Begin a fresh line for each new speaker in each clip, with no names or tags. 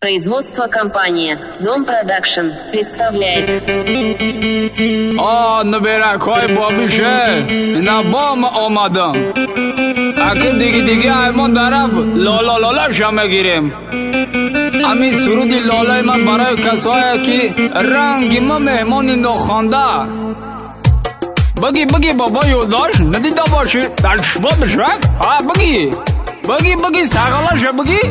Производство компания Дом Продакшн представляет.
نبرکای بابیشه اینا بام آمدم اگه دیگه ایمان طرف لالا لالا شما گیریم امی سرودی لالای من برای کسایی که رنگی ما مهمانی نخوانده بگی بابا یوداش ندیده باشی در شما بشرک بگی ساقلاش بگی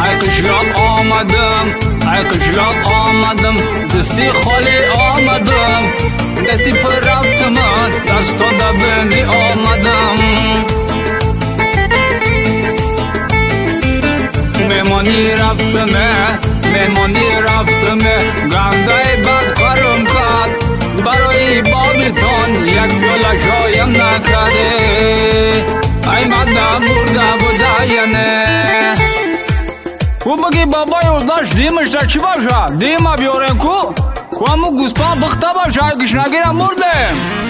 ای قشلاق آمدم دستی خالی آمدم دستی پر رفت من دست تو دبنی آمدم مهمانی رفتمه گندای بد خرم کرد برای بابیتان یک گلشایم نکرده ای مدام برده بوده یا نه کو بگی بابا یولداش دیمش در چی باشه؟ دیم بیارم کو همو گوسپان بخته باشه اگش نگیرم مردم